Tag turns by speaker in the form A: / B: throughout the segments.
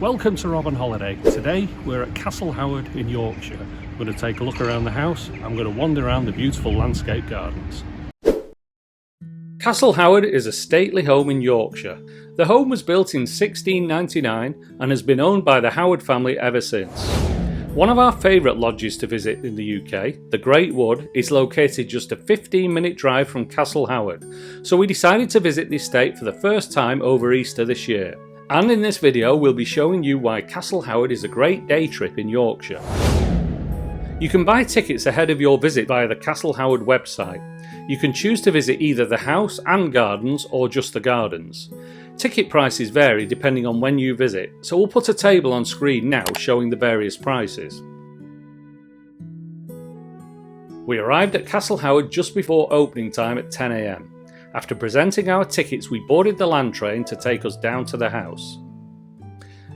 A: Welcome to Rob on Holiday. Today we're at Castle Howard in Yorkshire. I'm going to take a look around the house. I'm going to wander around the beautiful landscape gardens. Castle Howard is a stately home in Yorkshire. The home was built in 1699 and has been owned by the Howard family ever since. One of our favourite lodges to visit in the UK, the Raywood, is located just a 15-minute drive from Castle Howard, so we decided to visit the estate for the first time over Easter this year. And in this video we'll be showing you why Castle Howard is a great day trip in Yorkshire. You can buy tickets ahead of your visit via the Castle Howard website. You can choose to visit either the house and gardens or just the gardens. Ticket prices vary depending on when you visit, so we'll put a table on screen now showing the various prices. We arrived at Castle Howard just before opening time at 10 AM. After presenting our tickets, we boarded the land train to take us down to the house.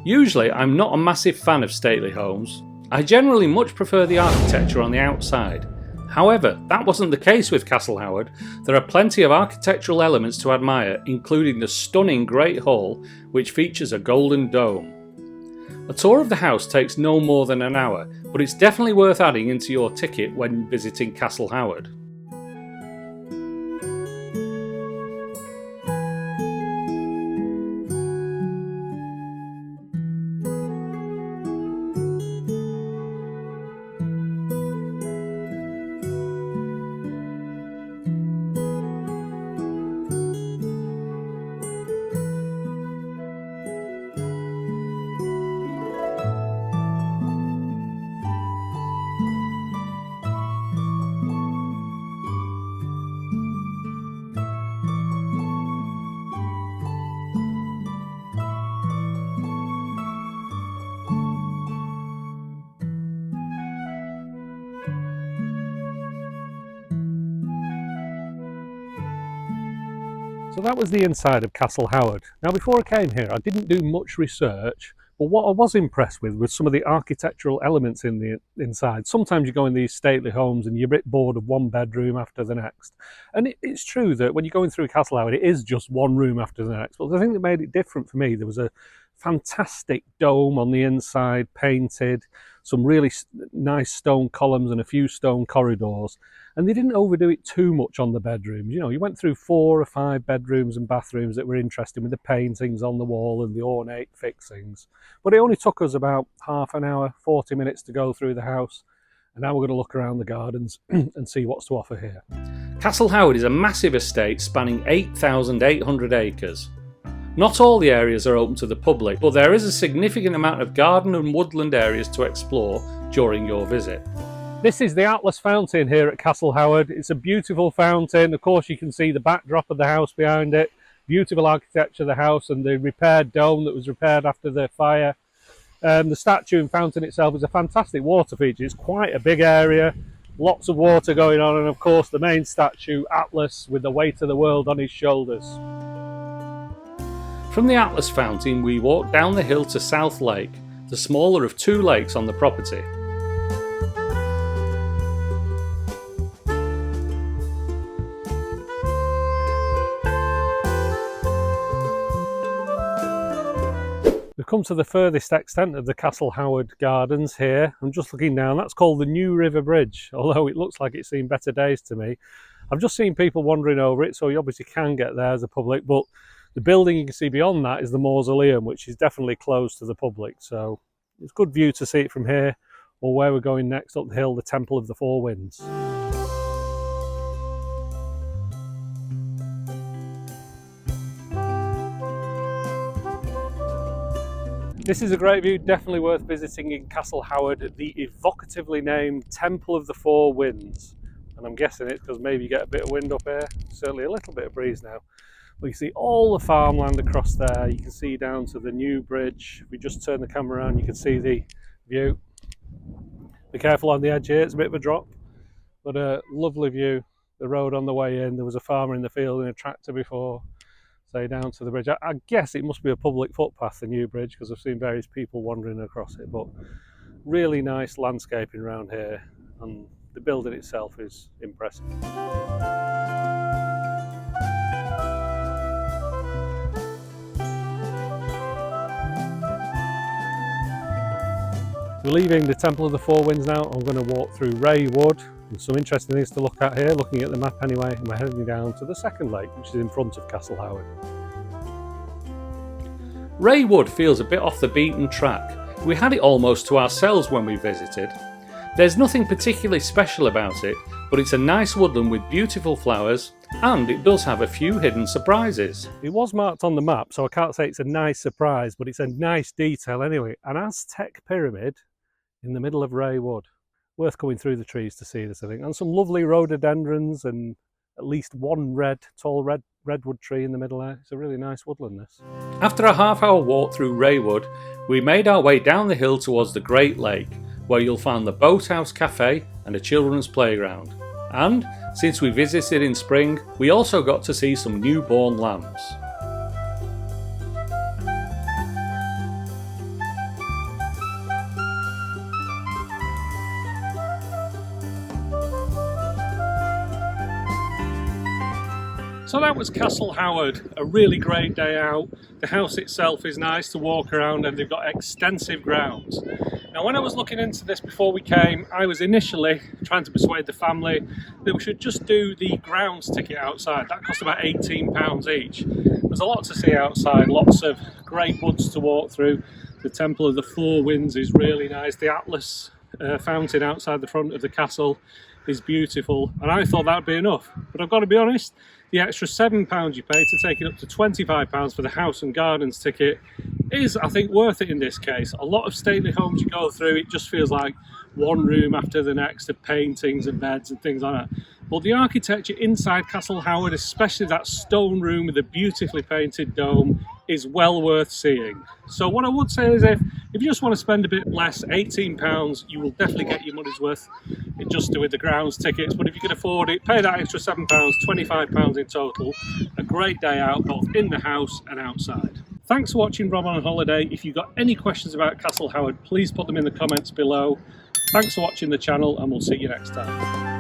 A: Usually, I'm not a massive fan of stately homes. I generally much prefer the architecture on the outside. However, that wasn't the case with Castle Howard. There are plenty of architectural elements to admire, including the stunning Great Hall, which features a golden dome. A tour of the house takes no more than an hour, but it's definitely worth adding into your ticket when visiting Castle Howard. So that was the inside of Castle Howard. Now before I came here I didn't do much research, but what I was impressed with was some of the architectural elements in the inside. Sometimes you go in these stately homes and you're a bit bored of one bedroom after the next. And it's true that when you're going through Castle Howard it is just one room after the next, but the thing that made it different for me, there was a fantastic dome on the inside, painted, some really nice stone columns and a few stone corridors. And they didn't overdo it too much on the bedrooms. You know, you went through 4 or 5 bedrooms and bathrooms that were interesting with the paintings on the wall and the ornate fixings. But it only took us about half an hour, 40 minutes to go through the house. And now we're going to look around the gardens and see what's to offer here. Castle Howard is a massive estate spanning 8,800 acres. Not all the areas are open to the public, but there is a significant amount of garden and woodland areas to explore during your visit. This is the Atlas fountain here at Castle Howard. It's a beautiful fountain. Of course you can see the backdrop of the house behind it. Beautiful architecture of the house and the repaired dome that was repaired after the fire. The statue and fountain itself is a fantastic water feature. It's quite a big area, lots of water going on, and of course the main statue, Atlas, with the weight of the world on his shoulders. From the Atlas fountain we walked down the hill to South Lake, the smaller of 2 lakes on the property. We've come to the furthest extent of the Castle Howard gardens here. I'm just looking down, that's called the New River Bridge, although it looks like it's seen better days to me. I've just seen people wandering over it, so you obviously can get there as a public, but the building you can see beyond that is the mausoleum, which is definitely closed to the public, so it's a good view to see it from here, or where we're going next up the hill, the Temple of the Four Winds. This is a great view, definitely worth visiting in Castle Howard, the evocatively named Temple of the Four Winds. And I'm guessing it's because maybe you get a bit of wind up here, certainly a little bit of breeze now. But you see all the farmland across there, you can see down to the new bridge. If we just turn the camera around you can see the view. Be careful on the edge here, it's a bit of a drop, but a lovely view. The road on the way in, there was a farmer in the field in a tractor before. Say down to the bridge. I guess it must be a public footpath, the new bridge, because I've seen various people wandering across it, but really nice landscaping around here and the building itself is impressive. We're leaving the Temple of the Four Winds now. I'm going to walk through Raywood. There's some interesting things to look at here, looking at the map anyway, and we're heading down to the second lake, which is in front of Castle Howard.
B: Raywood feels a bit off the beaten track. We had it almost to ourselves when we visited. There's nothing particularly special about it, but it's a nice woodland with beautiful flowers, and it does have a few hidden surprises.
A: It was marked on the map, so I can't say it's a nice surprise, but it's a nice detail anyway. An Aztec pyramid in the middle of Raywood. Worth coming through the trees to see this, I think. And some lovely rhododendrons and at least one tall redwood tree in the middle there. It's a really nice woodland, this.
B: After a half-hour walk through Raywood, we made our way down the hill towards the Great Lake, where you'll find the Boathouse Cafe and a children's playground. And since we visited in spring, we also got to see some newborn lambs.
A: So that was Castle Howard, a really great day out. The house itself is nice to walk around and they've got extensive grounds. Now when I was looking into this before we came, I was initially trying to persuade the family that we should just do the grounds ticket outside. That cost about £18 each. There's a lot to see outside, lots of great woods to walk through. The Temple of the Four Winds is really nice. The Atlas fountain outside the front of the castle is beautiful, and I thought that'd be enough. But I've got to be honest, the extra £7 you pay to take it up to £25 for the house and gardens ticket is, I think, worth it in this case. A lot of stately homes you go through, it just feels like one room after the next of paintings and beds and things like that. But the architecture inside Castle Howard, especially that stone room with a beautifully painted dome, is well worth seeing. So what I would say is if you just want to spend a bit less, £18, you will definitely get your money's worth just with the grounds tickets. But if you can afford it, pay that extra £7, £25 in total. A great day out, both in the house and outside. Thanks for watching Rob on Holiday. If you've got any questions about Castle Howard, please put them in the comments below. Thanks for watching the channel, and we'll see you next time.